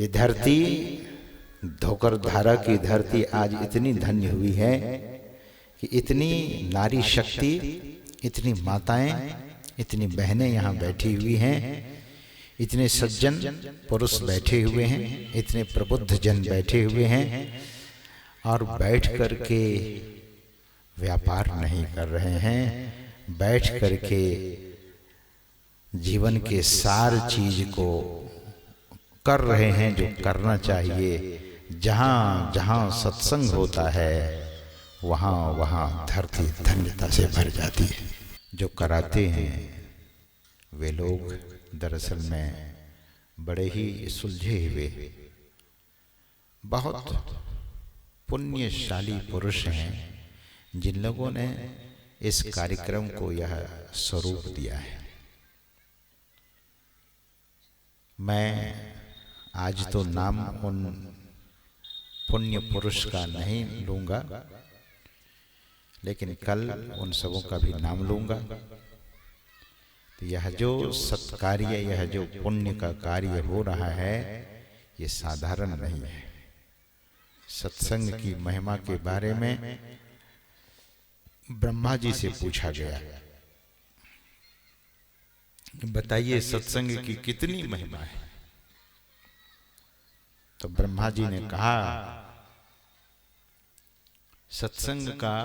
ये धरती धोकर धारा की धरती आज इतनी धन्य हुई है कि इतनी नारी शक्ति, इतनी माताएं, इतनी बहनें यहाँ बैठी हुई हैं, इतने सज्जन पुरुष बैठे हुए हैं, इतने प्रबुद्ध जन बैठे हुए हैं और बैठ करके व्यापार नहीं कर रहे हैं, बैठ करके जीवन के सार चीज को कर रहे हैं जो करना चाहिए। जहाँ जहाँ सत्संग होता है वहाँ वहाँ धरती धन्यता से भर जाती है। जो कराते हैं वे लोग दरअसल में बड़े ही सुलझे हुए बहुत पुण्यशाली पुरुष हैं जिन लोगों ने इस कार्यक्रम को यह स्वरूप दिया है। मैं आज तो नाम उन पुण्य पुरुष का नहीं लूंगा, लेकिन कल उन सबों का भी नाम लूंगा। तो यह जो सत्कार्य, यह जो पुण्य का कार्य हो रहा है, ये साधारण नहीं है। सत्संग की महिमा के बारे में ब्रह्मा जी से पूछा गया, बताइए सत्संग की कितनी महिमा है। तो ब्रह्मा जी ने कहा, सत्संग का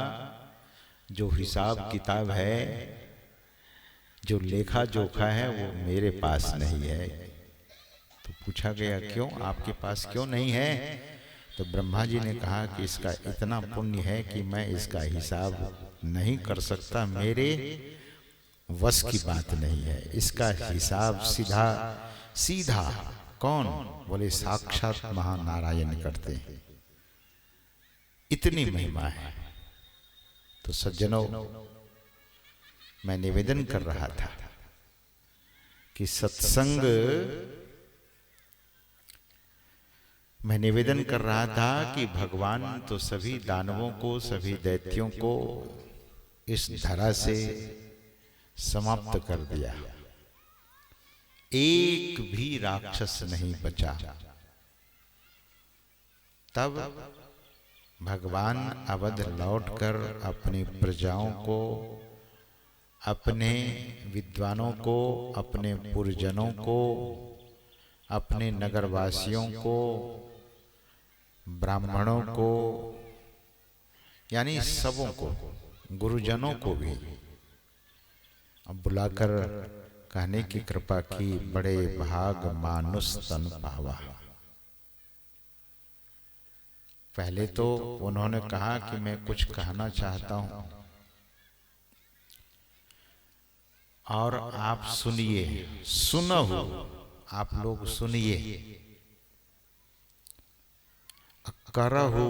जो हिसाब किताब है, जो लेखा जोखा है, वो मेरे पास नहीं है। तो पूछा गया क्यों, आपके पास क्यों नहीं है? तो ब्रह्मा जी ने कहा कि इसका इतना पुण्य है कि मैं इसका हिसाब नहीं कर सकता, मेरे वश की बात नहीं है। इसका हिसाब सीधा सीधा कौन? बोले साक्षात महानारायण करते हैं। इतनी महिमा है। तो सज्जनों, मैं निवेदन कर रहा था कि सत्संग, मैं निवेदन कर रहा था कि भगवान तो सभी दानवों को, सभी दैत्यों को इस धरा से समाप्त कर दिया, एक भी राक्षस नहीं बचा। तब भगवान अवध लौटकर अपनी प्रजाओं को, अपने विद्वानों को, अपने पुरजनों को, अपने नगरवासियों को, ब्राह्मणों को, यानी सबों को, गुरुजनों को भी बुलाकर कहने की कृपा की, बड़े भाग मानुष तन पावा। पहले तो उन्होंने कहा कि मैं कुछ कहना चाहता हूं और आप सुनिए, सुनहु, आप लोग सुनिए, करहु,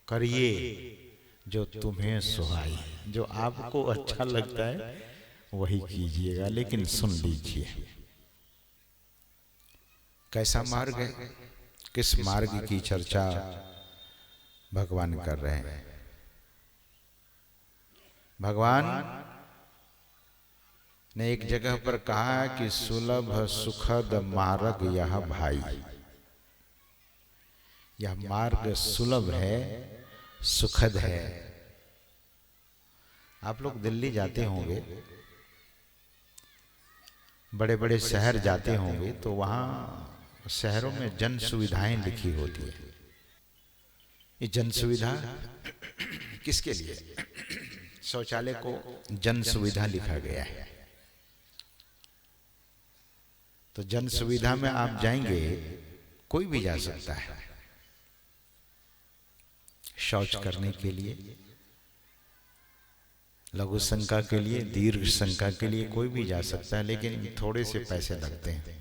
करिए जो तुम्हें सुहाई। जो आपको अच्छा लगता है वही कीजिएगा, लेकिन सुन लीजिए। कैसा मार्ग है, किस मार्ग की चर्चा भगवान कर रहे हैं? भगवान ने एक जगह पर कहा कि सुलभ सुखद मार्ग यह भाई। यह मार्ग सुलभ है, सुखद है। आप लोग दिल्ली जाते होंगे, बड़े बड़े शहर जाते होंगे, तो वहाँ शहरों में जन सुविधाएं लिखी होती है। ये जन सुविधा किसके लिए? शौचालय को जन सुविधा लिखा गया है। तो जन सुविधा में आप जाएंगे, कोई भी जा सकता है शौच करने के लिए, लघु शंका के लिए, दीर्घ शंका के लिए, कोई भी जा सकता है, लेकिन थोड़े से पैसे लगते हैं।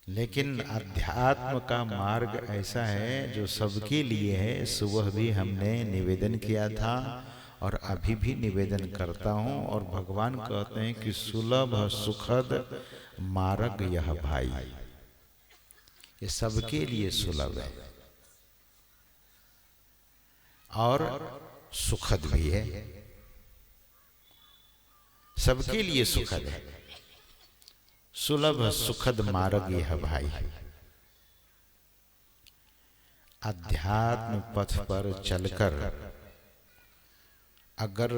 लेकिन अध्यात्म का मार्ग ऐसा है जो सबके लिए है। सुबह भी हमने निवेदन किया था और अभी भी निवेदन करता हूं, और भगवान कहते हैं कि सुलभ सुखद मार्ग यह भाई। ये सबके लिए सुलभ है और सुखद भी है, सबके लिए सुखद है। सुलभ सुखद मार्ग यह भाई। अध्यात्म पथ पर चलकर अगर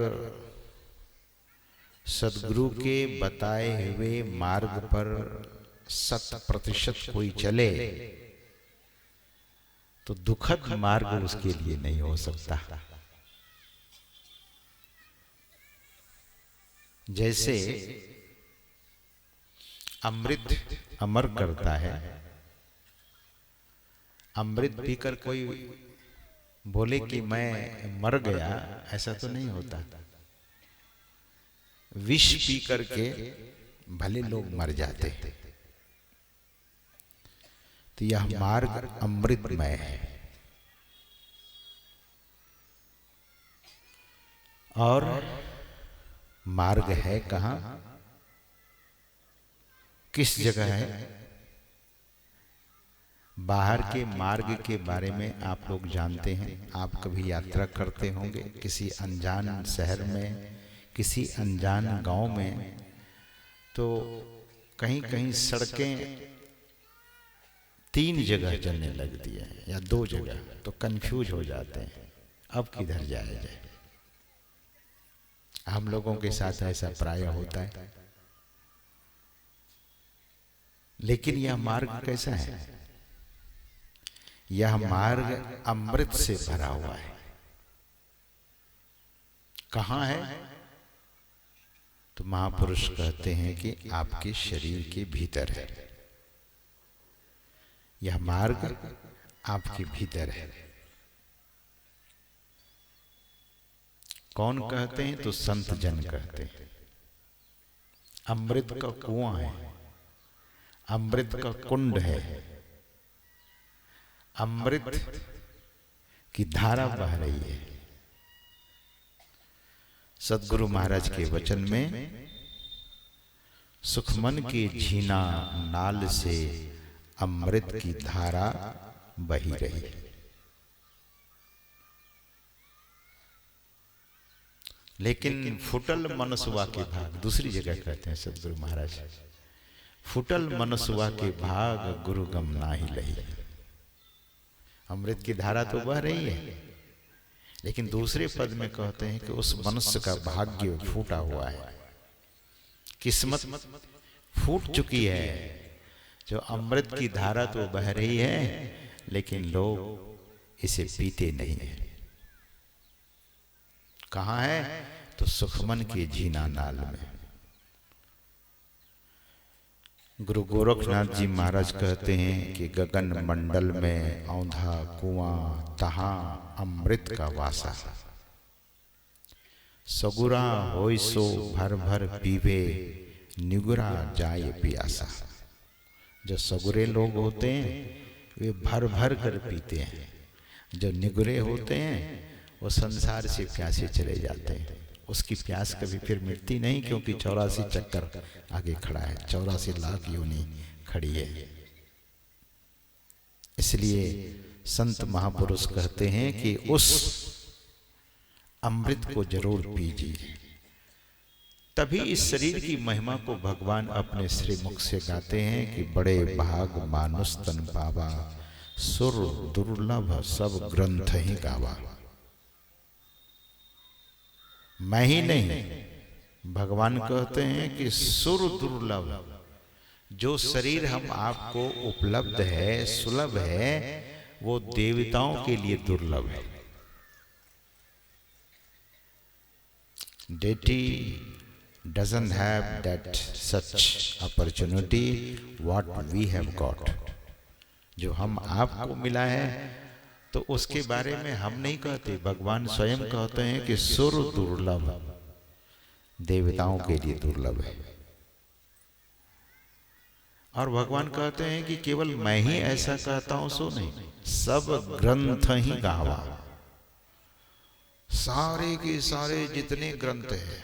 सद्गुरु के बताए हुए मार्ग पर 100% कोई चले तो दुखद मार्ग उसके लिए नहीं हो सकता। जैसे अमृत अमर करता है, अमृत पीकर कोई बोले कि मैं मर गया, ऐसा तो नहीं होता। विष पी करके भले लोग मर जाते हैं। तो यह मार्ग अमृतमय है। और मार्ग है कहाँ, किस जगह है? बाहर के मार्ग के बारे में आप लोग जानते हैं। आप कभी यात्रा करते होंगे किसी अनजान शहर में, किसी अनजान गांव में, तो कहीं कहीं सड़कें 3 जगह चलने लगती है या 2 जगह, तो कंफ्यूज हो जाते हैं अब किधर जाया जाए। हम लोगों के साथ ऐसा प्राय होता है। लेकिन यह मार्ग कैसा है? यह मार्ग अमृत से भरा हुआ है। कहाँ है? तो महापुरुष कहते हैं कि आपके शरीर के भीतर है। यह मार्ग आपके भीतर है। कौन कहते हैं? तो संत जन कहते हैं। अमृत का कुआं है, अमृत का कुंड है, अमृत की धारा बह रही है। सद्गुरु महाराज के वचन में सुखमन के झीना नाल से अमृत की धारा बही रही। लेकिन फुटल मनसुआ के भाग, दूसरी जगह कहते हैं सद्गुरु महाराज, फुटल मनसुआ के भाग गुरु गम नाही लही। अमृत की धारा तो बह रही है, लेकिन दूसरे पद में कहते हैं कि उस मनुष्य का भाग्य फूटा हुआ है, किस्मत फूट चुकी है। जो अमृत की धारा तो बह रही है, लेकिन लोग इसे पीते नहीं है। कहाँ है? तो सुखमन के झीना नाल में। गुरु गोरखनाथ जी महाराज कहते हैं कि गगन मंडल में औंधा कुआं, तहां अमृत का वासा। सगुरा होय सो भर भर पीवे, निगुरा जाए प्यासा। जो सगुरे लोग होते हैं वे भर भर कर पीते हैं, जो निगुरे होते हैं वो संसार से प्यासे चले जाते हैं। उसकी प्यास कभी फिर मिटती नहीं, क्योंकि 84 चक्कर आगे खड़ा है, 84 लाख योनि खड़ी है। इसलिए संत महापुरुष कहते हैं कि उस अमृत को जरूर पीजिए। तभी इस शरीर की महिमा को भगवान अपने श्रीमुख से गाते हैं कि बड़े भाग मानुष तन पावा, सुर दुर्लभ सब ग्रंथ ही गावा। मैं ही नहीं, भगवान कहते हैं कि सुर दुर्लभ, जो शरीर हम आपको उपलब्ध है, सुलभ है, वो देवताओं के लिए दुर्लभ है। Deity doesn't have that such opportunity what we have got। जो हम आपको मिला है तो उसके बारे में हम नहीं कहते, भगवान स्वयं कहते हैं कि सुर दुर्लभ, देवताओं के लिए दुर्लभ है। और भगवान कहते हैं कि केवल मैं ही ऐसा कहता हूं सो नहीं, सब ग्रंथ ही गावा। सारे के सारे जितने ग्रंथ हैं,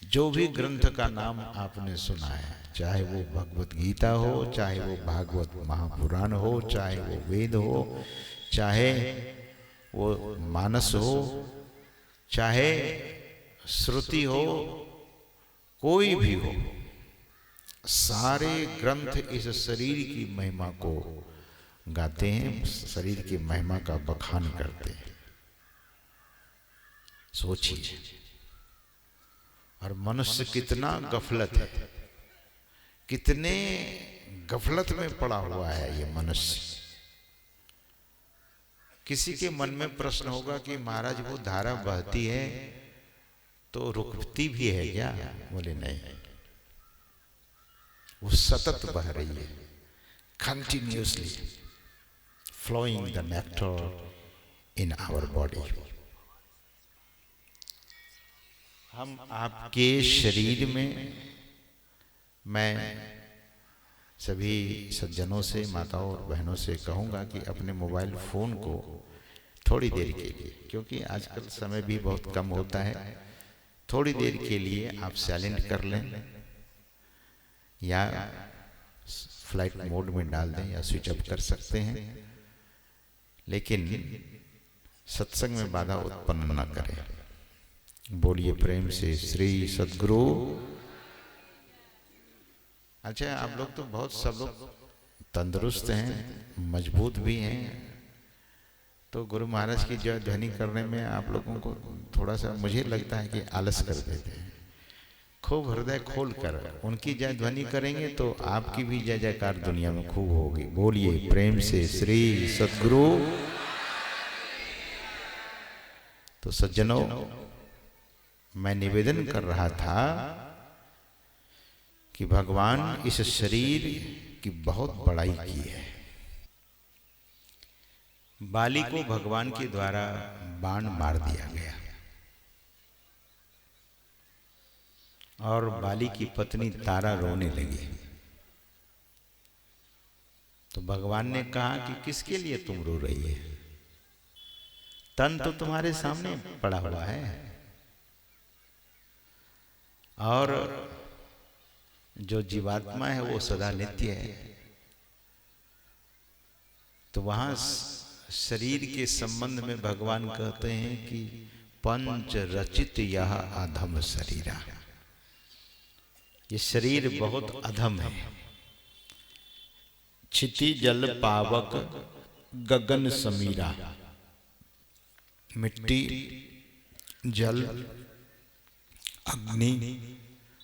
जो भी ग्रंथ का नाम आपने सुना है, चाहे वो भगवत गीता हो, चाहे वो भागवत महापुराण हो, चाहे वो वेद हो, चाहे वो मानस हो, चाहे श्रुति हो, कोई भी हो, सारे ग्रंथ इस शरीर की महिमा को गाते हैं, शरीर की महिमा का बखान करते हैं। सोचिए, और मनुष्य कितना गफलत है, कितने गफलत में पड़ा हुआ है ये मनुष्य। किसी के मन में प्रश्न होगा कि महाराज वो धारा बहती है तो रुकती भी है क्या? बोले नहीं, वो सतत बह रही है, continuously flowing the nectar in our body. हम आपके शरीर में, मैं सभी सज्जनों से, माताओं और बहनों से कहूँगा कि अपने मोबाइल फ़ोन को थोड़ी देर के लिए, क्योंकि आजकल समय भी बहुत कम होता है, थोड़ी देर के लिए आप साइलेंट कर लें या फ्लाइट मोड में डाल दें या स्विच ऑफ कर सकते हैं, लेकिन सत्संग में बाधा उत्पन्न न करें। बोलिए प्रेम से श्री सद्गुरु। अच्छा, आप लोग तो बहुत, सब लोग तंदुरुस्त हैं, मजबूत भी हैं, तो गुरु महाराज की जय ध्वनि करने में आप लोगों को थोड़ा सा मुझे लगता है कि आलस कर देते हैं। खूब हृदय खोल कर उनकी जय ध्वनि करेंगे तो आपकी भी जय जयकार दुनिया में खूब होगी। बोलिए प्रेम से श्री सद्गुरु। तो सज्जनों, मैं निवेदन कर रहा था कि भगवान इस शरीर की बहुत बड़ाई की है। बाली को भगवान के द्वारा बाण मार दिया गया और बाली की पत्नी तारा रोने लगी। तो भगवान ने कहा कि किसके लिए तुम रो रही है? तन तो तुम्हारे सामने पड़ा हुआ है और जो जीवात्मा है वो सदा नित्य है। तो वहां शरीर के संबंध में भगवान कहते हैं कि पंच रचित यह अधम शरीरा, ये शरीर बहुत अधम है। क्षिति जल पावक गगन समीरा, मिट्टी, जल, अग्नि,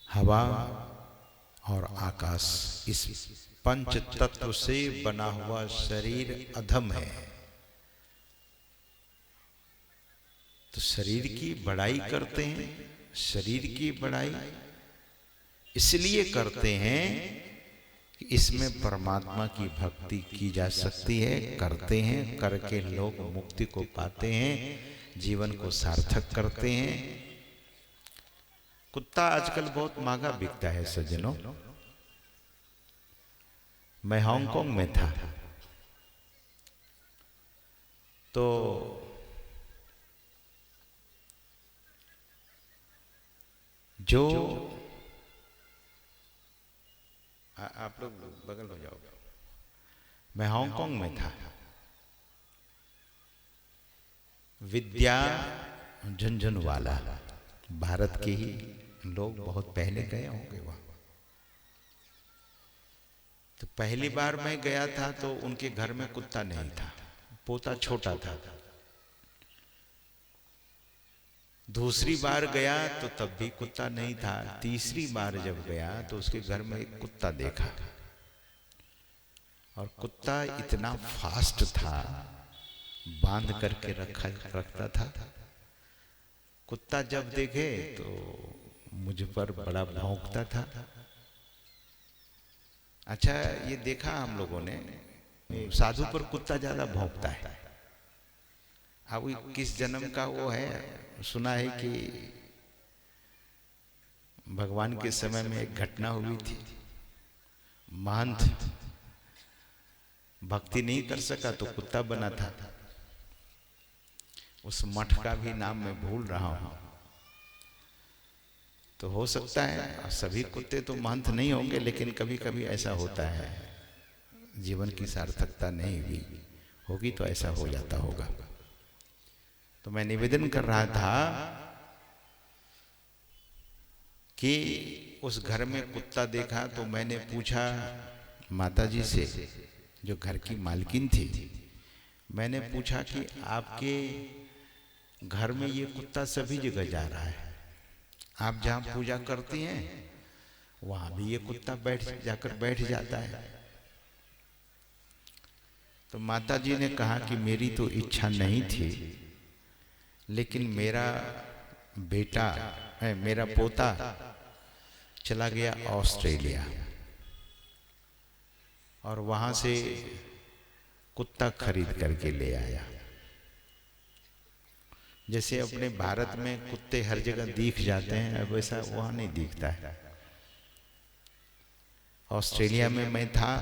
हवा और आकाश, इस पंच तत्व से बना हुआ शरीर अधम है। तो शरीर की बड़ाई करते हैं। शरीर की बड़ाई इसलिए करते हैं कि इसमें परमात्मा की भक्ति की जा सकती है। करते हैं, करके लोग मुक्ति को पाते हैं, जीवन को सार्थक करते हैं। कुत्ता आजकल बहुत महंगा बिकता है सज्जनों। मैं हांगकांग में था तो जो आप लोग बगल हो जाओ। मैं हांगकांग में था, विद्या झुंझुनवाला, भारत के ही लोग बहुत पहले गए होंगे वहां। तो पहली बार मैं गया था तो उनके घर में कुत्ता नहीं था, पोता छोटा था। दूसरी बार गया तो तब भी कुत्ता नहीं था। तीसरी बार जब गया तो उसके घर में एक कुत्ता देखा और कुत्ता इतना फास्ट था, बांध करके रखता था। कुत्ता जब देखे तो मुझ पर बड़ा भौंकता था। अच्छा, ये देखा हम लोगों ने, साधु पर कुत्ता ज्यादा भौंकता है। अब किस जन्म का वो है, सुना है कि भगवान के समय में एक घटना हुई थी। महंत भक्ति नहीं कर सका तो कुत्ता बना था। उस मठ का भी नाम मैं भूल रहा हूं। तो हो सकता है सभी कुत्ते तो महंत नहीं होंगे, लेकिन कभी कभी ऐसा होता है, जीवन की सार्थकता नहीं भी होगी तो ऐसा हो जाता होगा। तो मैं निवेदन कर रहा था कि उस घर में कुत्ता देखा तो मैंने पूछा माता जी से, जो घर की मालकिन थी, मैंने पूछा कि आपके घर में ये कुत्ता सभी जगह जा रहा है, आप जहाँ पूजा करती हैं वहां भी ये कुत्ता जाकर बैठ जाता है। तो माता जी ने कहा कि मेरी तो इच्छा नहीं थी, लेकिन मेरा बेटा मेरा पोता चला गया ऑस्ट्रेलिया और वहां से कुत्ता खरीद करके ले आया। जैसे अपने भारत में कुत्ते हर जगह दिख जाते हैं, वैसा वहां नहीं दिखता है। ऑस्ट्रेलिया में मैं था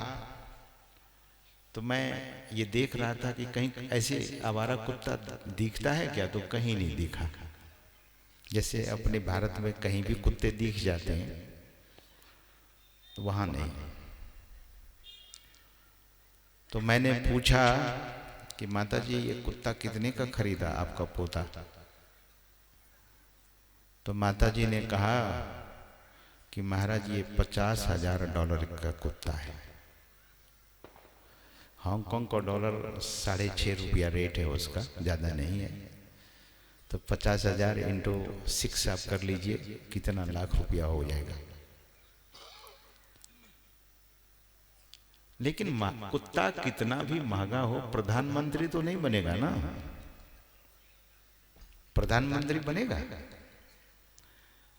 तो मैं ये देख रहा था कि कहीं ऐसे आवारा कुत्ता दिखता है क्या, तो कहीं नहीं दिखा। जैसे अपने भारत में कहीं भी कुत्ते दिख जाते हैं तो वहां नहीं। तो मैंने पूछा कि माता जी ये कुत्ता कितने का खरीदा आपका पोता? तो माता जी ने कहा कि महाराज ये $50,000 का कुत्ता है। हांगकांग का डॉलर $6.5 रेट है उसका, ज़्यादा नहीं है। तो 50,000 इंटू 6 आप कर लीजिए कितना लाख रुपया हो जाएगा। लेकिन कुत्ता कितना भी महंगा हो, प्रधानमंत्री तो नहीं बनेगा ना। प्रधानमंत्री बनेगा?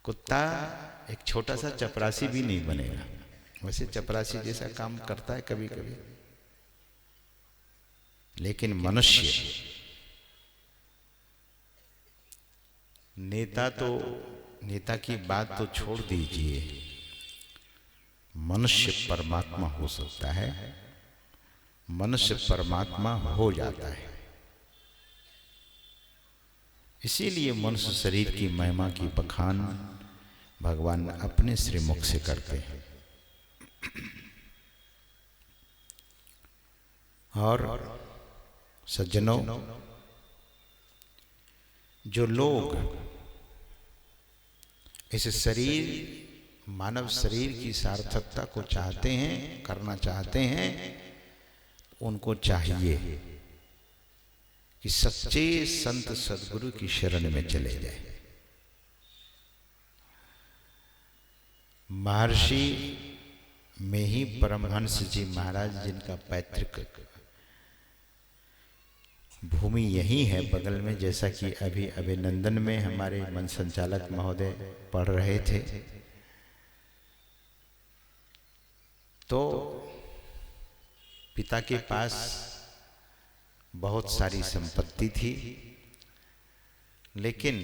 कुत्ता एक छोटा सा चपरासी भी नहीं बनेगा। वैसे चपरासी जैसा काम करता है कभी कभी, लेकिन मनुष्य, नेता की बात तो छोड़ दीजिए, मनुष्य परमात्मा हो सकता है, मनुष्य परमात्मा हो जाता है। इसीलिए मनुष्य शरीर की महिमा की बखान भगवान अपने श्रीमुख से करते हैं। और सज्जनों, जो लोग इस शरीर, मानव शरीर की सार्थकता को चाहते हैं, करना चाहते हैं, उनको चाहिए कि सच्चे संत सद्गुरु की शरण में चले जाए। महर्षि में ही परमहंस जी महाराज, जिनका पैतृक भूमि यही है बगल में, जैसा कि अभी अभिनंदन में हमारे मन संचालक महोदय पढ़ रहे थे, तो पिता के पास बहुत सारी संपत्ति थी, लेकिन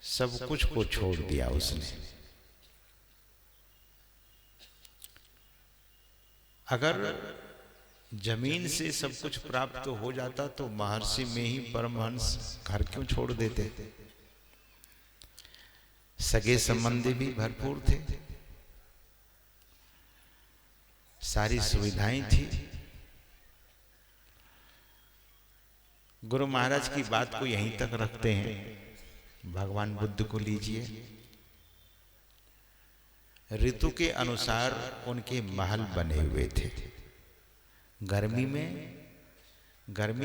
सब कुछ को छोड़ दिया उसने। अगर जमीन से सब कुछ प्राप्त हो जाता तो महर्षि में ही परमहंस घर क्यों छोड़ देते? सगे संबंधी भी भरपूर थे, सारी सुविधाएं थी। गुरु महाराज की बात को यहीं तक रखते हैं। भगवान बुद्ध को लीजिए, ऋतु के अनुसार उनके महल बने हुए थे। गर्मी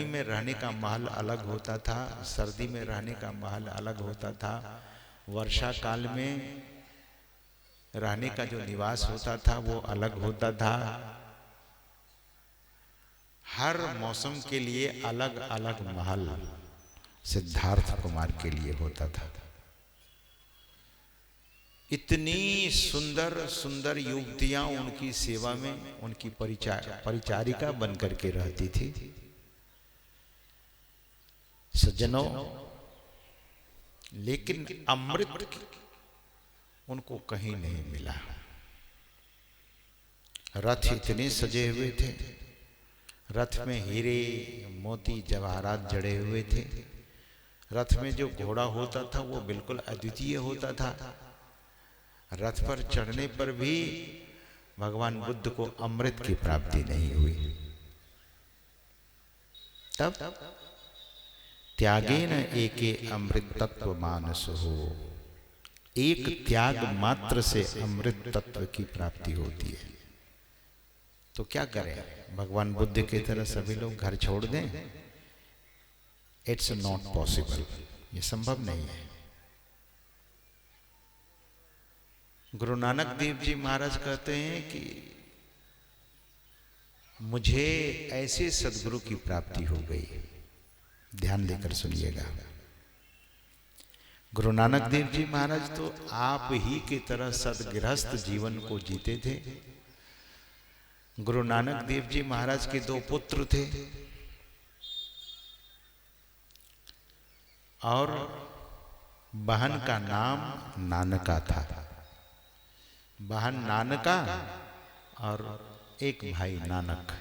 में रहने का महल अलग होता था, सर्दी में रहने का महल अलग होता था, वर्षा काल में रहने का जो निवास होता था वो अलग होता था। हर मौसम के लिए अलग अलग महल सिद्धार्थ कुमार के लिए होता था। इतनी सुंदर सुंदर युवतियां उनकी सेवा में, उनकी परिचारिका बन करके रहती थी। सज्जनों, लेकिन अमृत उनको कहीं नहीं मिला। रथ इतने सजे हुए थे, रथ में हीरे मोती जवाहरात जड़े हुए थे। रथ में जो घोड़ा होता था वो बिल्कुल अद्वितीय होता था। रथ पर चढ़ने पर भी भगवान बुद्ध को अमृत की प्राप्ति नहीं हुई। तब त्यागेन एके अमृत तत्व मानस हो, एक त्याग मात्र से अमृत तत्व की प्राप्ति होती है। तो क्या करें, भगवान बुद्ध की तरह सभी लोग घर छोड़ दें? इट्स नॉट पॉसिबल, ये संभव नहीं है। गुरु नानक देव जी महाराज कहते हैं कि मुझे ऐसे सदगुरु की प्राप्ति हो गई। ध्यान देकर सुनिएगा। गुरु नानक देव जी महाराज तो आप ही की तरह सदगृहस्थ जीवन को जीते थे। गुरु नानक देव जी महाराज के 2 पुत्र थे और बहन का नाम नानका था। बहन नानका और एक भाई नानक।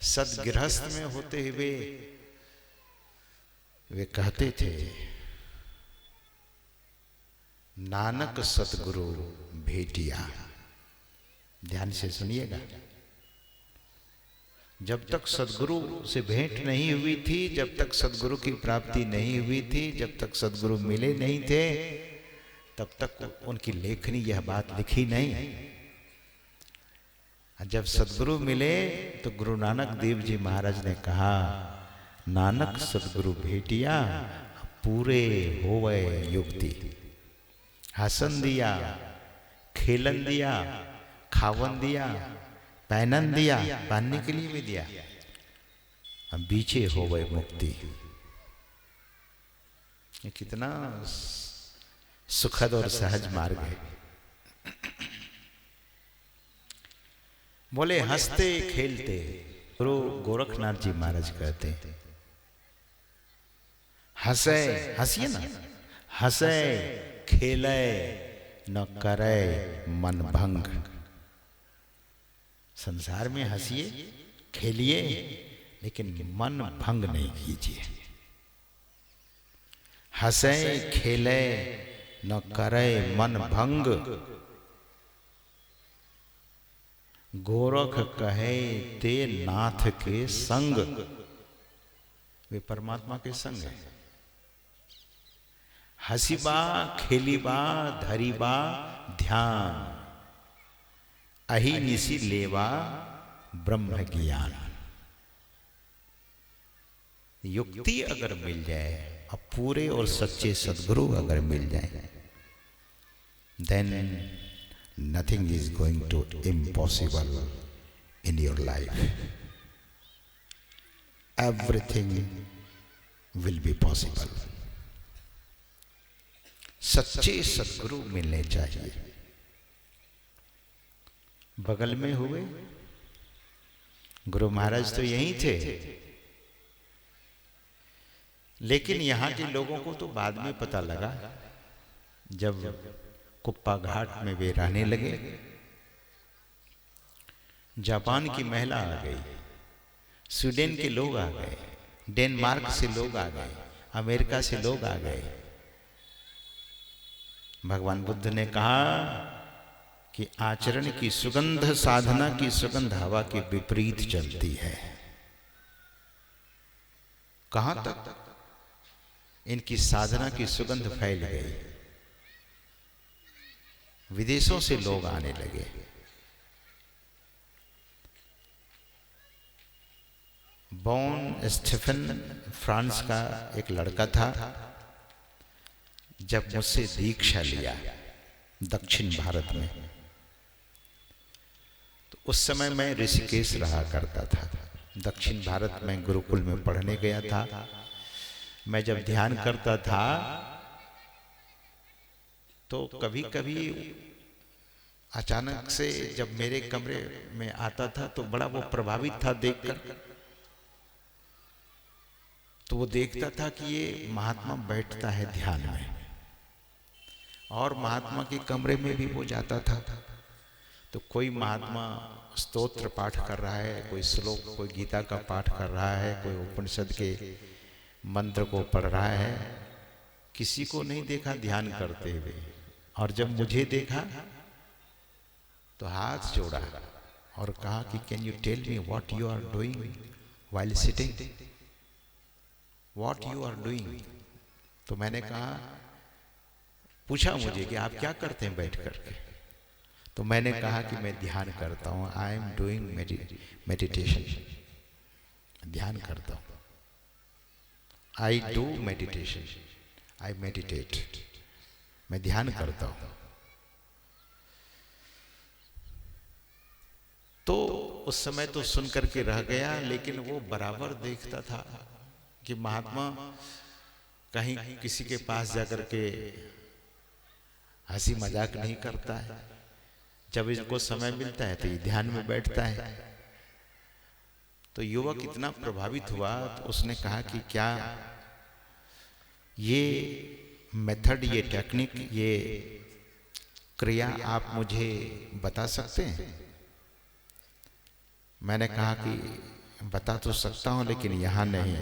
सदगृहस्थ में होते हुए वे कहते थे, नानक सतगुरु भेटिया। ध्यान से सुनिएगा। जब तक सदगुरु से भेंट नहीं हुई थी, जब तक सदगुरु की प्राप्ति नहीं हुई थी, जब तक सदगुरु मिले नहीं थे, तब तक उनकी लेखनी यह बात लिखी नहीं। जब सदगुरु मिले तो गुरु नानक देव जी महाराज ने कहा, नानक सदगुरु भेटिया पूरे होवे युक्ति। हसन दिया, खेलन दिया, खावन दिया, पहनन दिया, पहनने के लिए भी दिया, अब बीचे होवे मुक्ति। ये कितना सुखद और सहज मार्ग है। बोले हंसते खेलते, गुरु गोरखनाथ जी महाराज कहते हैं, हंसे, हंसिए ना, हंसे खेले न करे मन भंग। संसार में हंसिए खेलिए, लेकिन मन भंग नहीं कीजिए। हंसे खेले न करे मन भंग, गोरख कहे ते नाथ के संग। वे परमात्मा के संग है। हसीबा खेलीबा धरीबा ध्यान, अहि निसी लेवा ब्रह्म ज्ञान। युक्ति अगर मिल जाए, अब पूरे और सच्चे सद्गुरु अगर मिल जाए, then nothing is going to impossible in your life. Everything will be possible. सच्चे सद्गुरु मिलने चाहिए। बगल में हुए गुरु महाराज तो यहीं थे, लेकिन यहाँ के लोगों को तो बाद में पता लगा, जब कुप्पा घाट में वे रहने लगे। जापान की महिला आ गई, स्वीडन के लोग आ गए, डेनमार्क से लोग आ गए, अमेरिका से लोग आ गए। भगवान बुद्ध ने कहा कि आचरण की सुगंध साधना की सुगंध हवा के विपरीत चलती है। कहां तक इनकी साधना की सुगंध फैल गई, विदेशों से लोग आने लगे। बॉन स्टीफन फ्रांस का एक लड़का था। जब मुझसे दीक्षा लिया दक्षिण भारत में, तो उस समय मैं ऋषिकेश रहा करता था। दक्षिण भारत में गुरुकुल में पढ़ने गया था। मैं जब ध्यान करता था तो कभी कभी अचानक से जब मेरे कमरे में आता था तो बड़ा वो प्रभावित था देखकर। तो वो देखता था कि ये महात्मा बैठता है ध्यान में, और महात्मा के कमरे में भी वो जाता था। तो कोई महात्मा स्तोत्र पाठ कर रहा है, कोई श्लोक, कोई गीता का पाठ कर रहा है, कोई उपनिषद के मंत्र को पढ़ रहा है। किसी को नहीं देखा ध्यान करते हुए, और जब मुझे देखा तो हाथ जोड़ा और कहा कि can you tell me what you are doing while sitting, what you are doing. तो मैंने कहा पूछा मुझे कि आप क्या करते हैं बैठ करके। तो मैंने कहा कि मैं ध्यान करता हूँ, आई एम डूइंग मेडिटेशन, ध्यान करता हूँ, I do meditation, I meditate, मैं ध्यान करता हूँ। तो उस समय तो सुन करके रह गया, लेकिन वो बराबर देखता था कि महात्मा कहीं किसी के पास जाकर के हंसी मजाक नहीं करता है, जब इसको समय मिलता है तो ये ध्यान में बैठता है। तो युवक इतना प्रभावित हुआ तो उसने कहा कि क्या ये मेथड, ये टेक्निक, ये क्रिया आप मुझे बता सकते हैं? मैंने कहा कि बता तो सकता हूं, लेकिन यहां नहीं,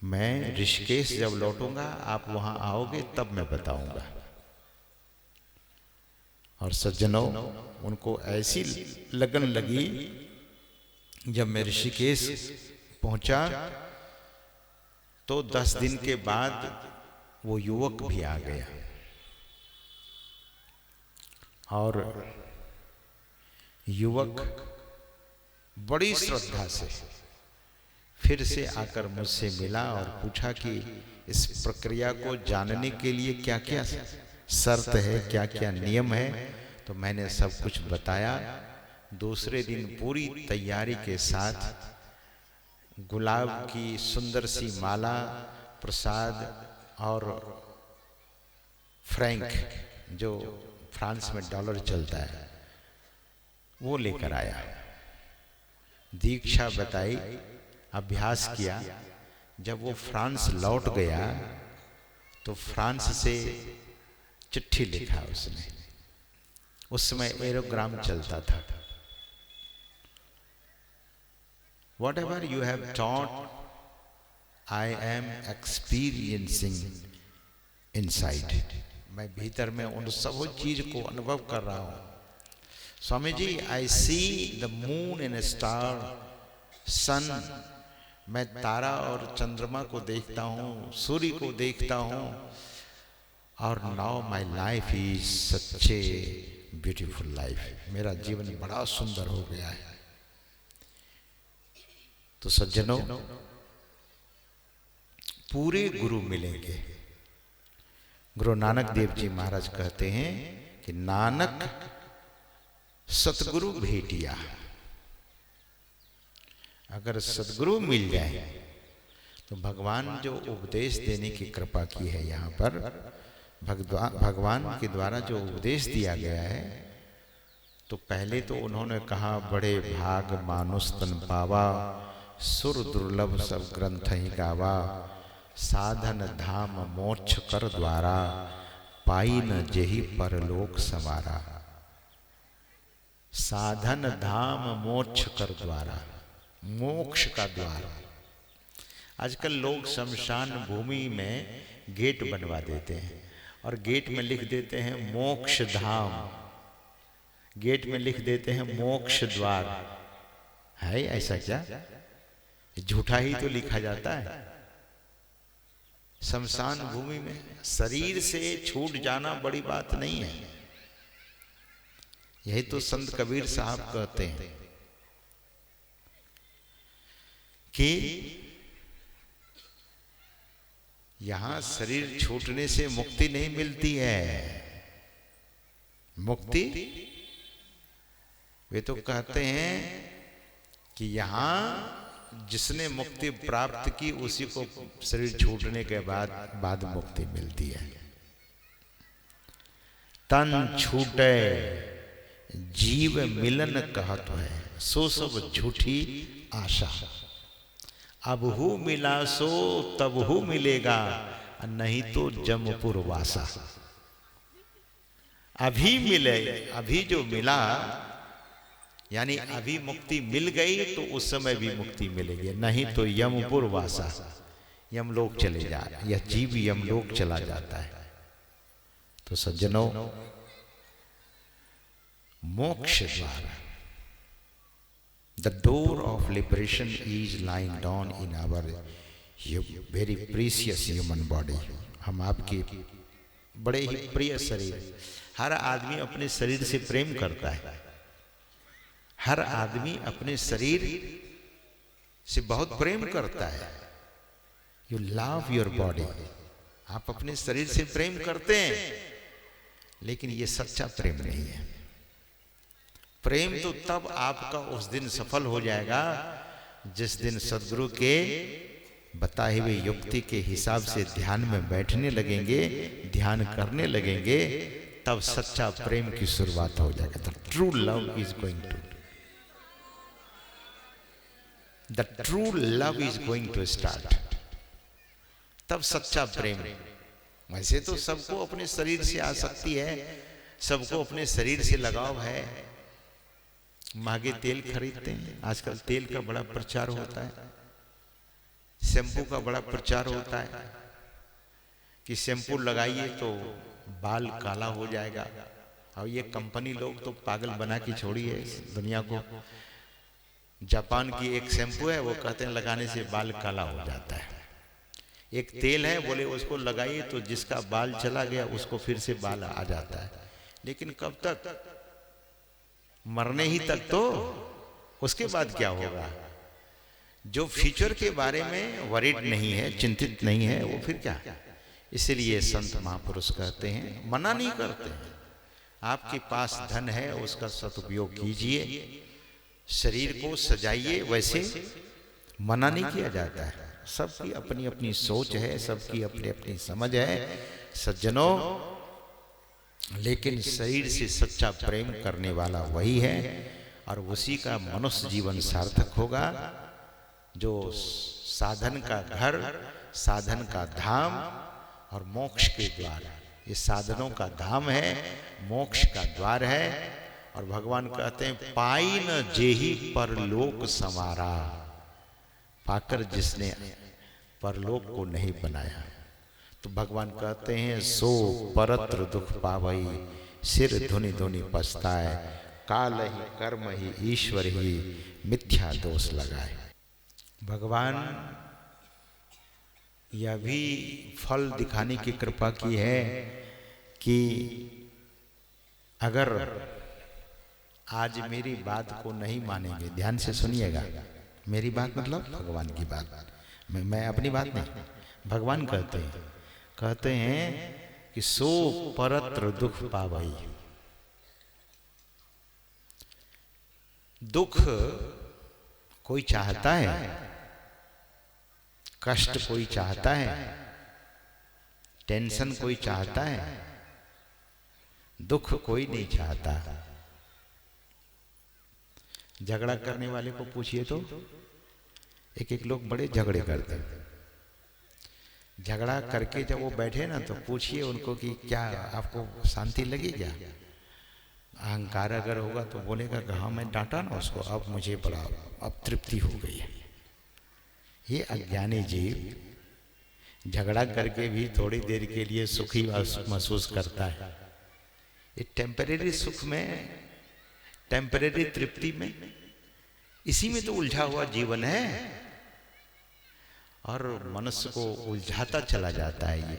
मैं ऋषिकेश जब लौटूंगा आप वहां आओगे तब मैं बताऊंगा। और सज्जनों, उनको ऐसी लगन लगी, जब मैं ऋषिकेश पहुंचा तो 10 दिन के बाद वो युवक भी आ गया और युवक बड़ी श्रद्धा से फिर से आकर मुझसे मिला और पूछा कि इस प्रक्रिया को जानने के लिए क्या क्या शर्त है, क्या क्या नियम है। तो मैंने सब कुछ बताया। दूसरे दिन पूरी तैयारी के साथ गुलाब की सुंदर सी माला, प्रसाद और फ्रैंक, जो फ्रांस में डॉलर चलता है, वो लेकर आया। दीक्षा बताई, अभ्यास किया। जब वो फ्रांस लौट गया तो फ्रांस से चिट्ठी लिखा उसने। उस समय एरोग्राम चलता था। Whatever you have taught, I am experiencing inside. मैं भीतर में उन सब चीज को अनुभव कर रहा हूं। Swami ji, I see the moon and star, sun, मैं तारा और चंद्रमा को देखता हूँ, सूर्य को देखता हूँ, और now my life is such a beautiful life. मेरा जीवन बड़ा सुंदर हो गया है। तो सज्जनों, पूरे गुरु मिलेंगे। गुरु नानक देव जी महाराज कहते हैं कि नानक सतगुरु भेटिया। अगर सदगुरु मिल जाए तो भगवान जो उपदेश देने की कृपा की है, यहाँ पर भगवान के द्वारा जो उपदेश दिया गया है, तो पहले तो उन्होंने कहा, बड़े भाग मानुष तन पावा, सुर दुर्लभ सब ग्रंथ ही गावा, साधन धाम मोक्ष कर द्वारा, पाई न जेहि परलोक सवारा। साधन धाम मोक्ष कर द्वारा, मोक्ष का द्वार। आजकल लोग शमशान भूमि में गेट बनवा देते हैं और गेट में लिख देते हैं मोक्ष धाम, गेट में लिख देते हैं मोक्ष द्वार। है ऐसा क्या? झूठा ही तो लिखा जाता है। शमशान भूमि में शरीर से छूट जाना बड़ी बात नहीं है। यही तो संत कबीर साहब कहते हैं कि यहां शरीर छूटने से मुक्ति नहीं मिलती है। मुक्ति, वे तो कहते हैं कि यहां जिसने मुक्ति प्राप्त की उसी को शरीर छूटने के बाद मुक्ति मिलती है। तन छूटे जीव मिलन कहत है, सो सब झूठी आशा। अबहु मिला सो तबहु मिलेगा, नहीं तो जमपुर वासा। अभी मिले, अभी जो मिला, यानी अभी मुक्ति मिल गई तो उस समय भी मुक्ति मिलेगी, नहीं तो यमपुर वासा, यमलोक चले जा, यह जीव यमलोक चला जाता है। तो सज्जनों, मोक्ष द्वार, the door of liberation is lying down in our very precious human body. हम आपके बड़े ही प्रिय शरीर। हर आदमी अपने शरीर से प्रेम करता है, हर आदमी अपने शरीर से बहुत प्रेम करता है। यू लव योर बॉडी, आप अपने शरीर से प्रेम करते हैं, लेकिन ये सच्चा प्रेम नहीं है। प्रेम तो तब आपका उस दिन सफल हो जाएगा जिस दिन सदगुरु के बताए हुए युक्ति के हिसाब से ध्यान में बैठने लगेंगे, ध्यान करने लगेंगे, तब सच्चा प्रेम की शुरुआत हो जाएगा। The true love is going to, the true love is going to start. तब सच्चा प्रेम। वैसे तो सबको अपने शरीर से आसक्ति है, सबको अपने शरीर से लगाव है। महंगे तेल खरीदते हैं, आजकल तेल का बड़ा प्रचार होता है, शैम्पू का बड़ा प्रचार होता है कि शैम्पू लगाइए तो बाल काला हो जाएगा। और ये कंपनी लोग तो पागल बना के छोड़ी है दुनिया को। जापान की एक शैम्पू है, वो कहते हैं लगाने से बाल काला हो जाता है। एक तेल है, बोले उसको लगाइए तो जिसका बाल चला गया उसको फिर से बाल आ जाता है। लेकिन कब तक? मरने ही तक तो, उसके बाद क्या होगा? जो फ्यूचर के बारे में वरीड नहीं है, चिंतित नहीं है, वो फिर क्या? इसलिए संत महापुरुष कहते हैं, मना नहीं करते हैं, आपके पास धन है उसका सदुपयोग कीजिए, शरीर को सजाइए, वैसे मना नहीं किया जाता है। सबकी अपनी अपनी सोच है, सबकी अपनी अपनी समझ है सज्जनों, लेकिन शरीर से सच्चा प्रेम करने वाला वही है और उसी का मनुष्य जीवन सार्थक होगा। जो साधन का घर, साधन का धाम और मोक्ष के द्वार, ये साधनों का धाम है, मोक्ष का द्वार है। और भगवान कहते हैं, पाई न जेहि परलोक समारा, पाकर जिसने परलोक को नहीं बनाया। तो भगवान कहते हैं, सो परत्र दुख पावई, सिर धुनि धुनि पछताए, काल ही कर्म ही ईश्वर ही मिथ्या दोष लगाए। भगवान यह भी फल दिखाने की कृपा की है कि अगर आज मेरी बात को नहीं मानेंगे, ध्यान से सुनिएगा, मेरी बात मतलब भगवान की बात, मैं अपनी बात नहीं, भगवान कहते हैं कि सो परत्र दुख पावई। दुख कोई चाहता है, कष्ट कोई चाहता है, टेंशन कोई चाहता है, दुख कोई नहीं चाहता। झगड़ा करने वाले को पूछिए तो एक एक लोग बड़े झगड़े करते हैं। झगड़ा करके जब वो बैठे ना, तो पूछिए उनको कि क्या आपको शांति लगी क्या? अहंकार अगर होगा तो बोलेगा कि हाँ मैं डांटा ना उसको, अब मुझे बड़ा अब तृप्ति हो गई है। ये अज्ञानी जीव झगड़ा करके भी थोड़ी देर के लिए सुखी महसूस करता है। ये टेम्परेरी सुख में, टेम्परेरी तृप्ति में, इसी में तो उलझा हुआ जीवन है और मनुष्य को उलझाता चला जाता है। ये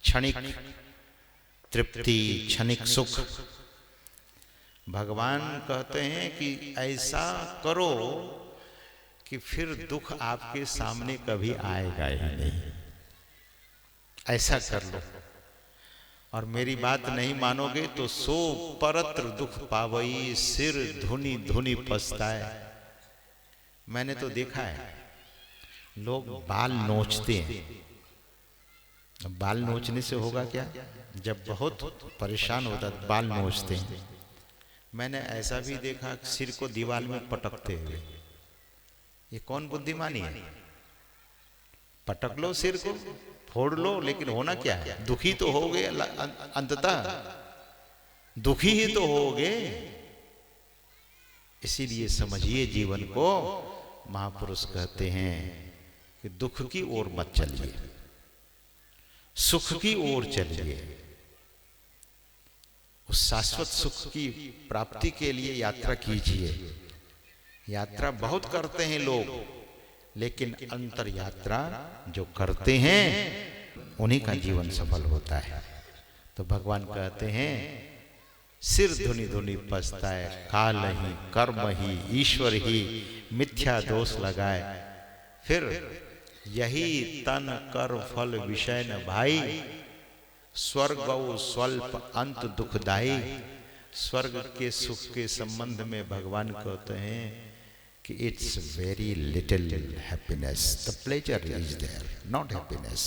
क्षणिक तृप्ति, क्षणिक सुख। भगवान कहते हैं कि ऐसा करो कि फिर दुख आपके सामने कभी आएगा ही नहीं। ऐसा कर लो, और मेरी बात नहीं मानोगे तो सो परत्र दुख पावई, सिर धुनि धुनि पछताए। मैंने तो देखा है लोग बाल नोचते हैं। बाल नोचने से होगा क्या? जब बहुत परेशान होता है बाल नोचते हैं। मैंने ऐसा भी देखा सिर को दीवार में पटकते हुए। ये कौन बुद्धिमानी है? पटक लो, सिर को फोड़ लो, लेकिन होना क्या है? दुखी तो होगे, अंततः दुखी ही तो होगे। इसीलिए समझिए जीवन को। महापुरुष कहते हैं कि दुख की ओर मत चलिए, सुख की ओर चलिए। उस शाश्वत सुख की प्राप्ति के लिए यात्रा कीजिए। यात्रा बहुत करते हैं लोग, लेकिन अंतर यात्रा जो करते हैं उन्हीं का जीवन सफल होता है। तो भगवान कहते हैं सिर धुनि धुनि पछताए, काल ही कर्म ही ईश्वर ही मिथ्या दोष लगाए, फिर यही तन कर फल विषय न भाई, स्वर्ग स्वल्प अंत दुखदाई। स्वर्ग के सुख के संबंध में भगवान कहते हैं कि it's very little happiness, the pleasure is there, not happiness.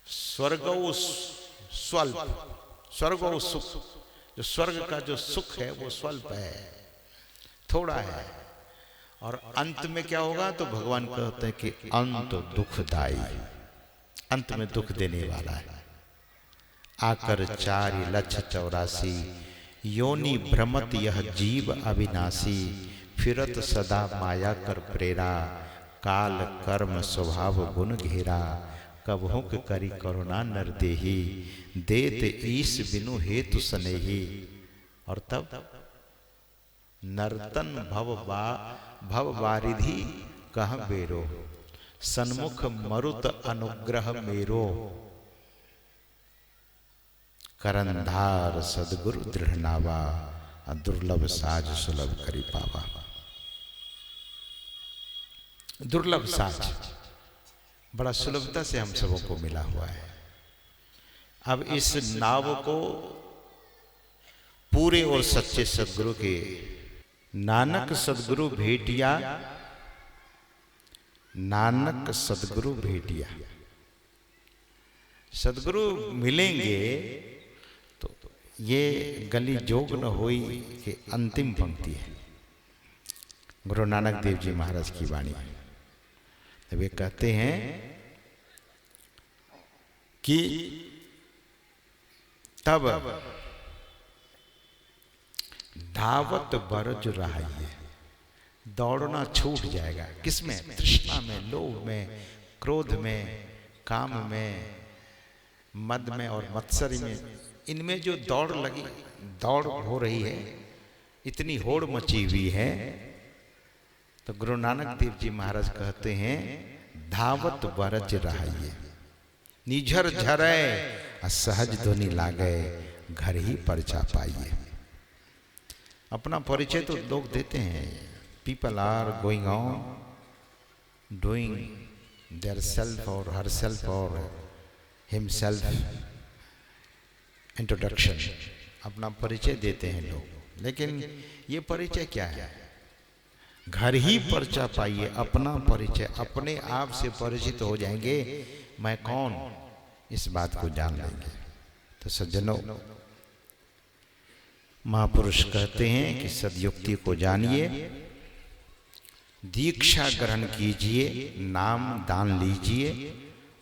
स्वर्ग स्वल्प, स्वर्ग सुख, जो स्वर्ग का जो सुख है वो स्वल्प है, थोड़ा है। और अंत में क्या होगा? तो भगवान कहते हैं कि अंत दुखदाई, अंत में दुख देने वाला है। आकर 4,84,000 योनि भ्रमत यह जीव अविनाशी, फिरत सदा माया कर प्रेरा, काल कर्म स्वभाव गुण घेरा, कबहु करी करुणा नर देही, देत ईश बिनु हेतु सनेही। और तब नर्तन भव वारिधि कह बेरो, सन्मुख मरुत अनुग्रह मेरो, करंधार सदगुरु दृढ़ नावा, दुर्लभ साज सुलभ करी पावा। दुर्लभ साज बड़ा सुलभता से हम सबों को मिला हुआ है। अब इस नाव को पूरे और सच्चे सदगुरु के, नानक सदगुरु भेटिया, नानक सदगुरु भेटिया, सदगुरु मिलेंगे तो ये गली जोग न होई कि अंतिम पंक्ति है गुरु नानक देव जी महाराज की वाणी। तो वे कहते हैं कि तब धावत बरज रहाइए, दौड़ना छूट जाएगा। किसमें? तृष्णा में, लोभ में, क्रोध में, काम में, मद में और मत्सरी में। इनमें जो दौड़ लगी, दौड़ हो रही है, इतनी होड़ मची हुई है। तो गुरु नानक देव जी महाराज कहते हैं धावत बरज रहाइए, निझर झरे सहज ध्वनि लागे, घर ही पर जा पाइए। अपना परिचय तो लोग देते हैं, people are going on doing their self और हर सेल्फ और हिमसेल्फ इंट्रोडक्शन, अपना परिचय देते हैं लोग। लेकिन ये परिचय क्या है? घर ही पर जा पाइए, अपना परिचय, अपने आप से परिचित हो जाएंगे, मैं कौन, इस बात को जान लेंगे। तो सज्जनों, महापुरुष कहते हैं कि सदयुक्ति को जानिए, दीक्षा ग्रहण कीजिए, नाम दान लीजिए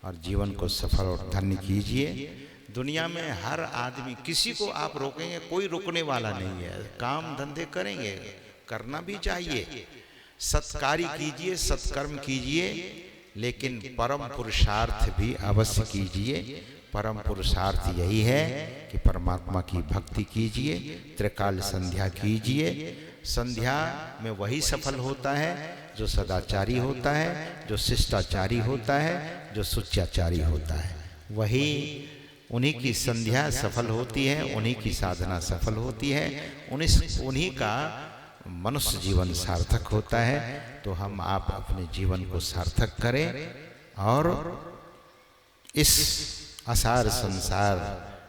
और जीवन को सफल और धन्य कीजिए। दुनिया में हर आदमी, किसी को आप रोकेंगे, कोई रोकने वाला नहीं है। काम धंधे करेंगे, करना भी चाहिए, सत्कार्य कीजिए, सत्कर्म कीजिए, लेकिन परम पुरुषार्थ भी अवश्य कीजिए। परम पुरुषार्थ यही है कि परमात्मा की भक्ति कीजिए, त्रिकाल संध्या कीजिए। संध्या में वही सफल होता है जो सदाचारी होता है, जो शिष्टाचारी होता है, जो सुचाचारी होता है। वही, उन्हीं की संध्या सफल होती है, उन्हीं की साधना सफल होती है, उन्हीं का मनुष्य जीवन सार्थक होता है। तो हम आप अपने जीवन को सार्थक करें और इस असार संसार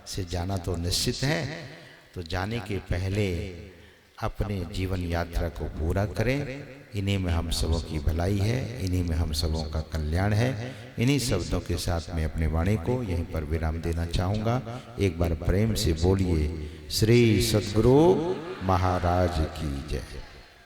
से जाना तो निश्चित है। तो जाने के पहले अपने जीवन यात्रा को पूरा करें। इन्हीं में हम सबों की भलाई है, इन्हीं में हम सबों का कल्याण है। इन्हीं शब्दों के साथ मैं अपने वाणी को यहीं पर विराम देना चाहूँगा। एक बार प्रेम से बोलिए, श्री सद्गुरु महाराज की जय।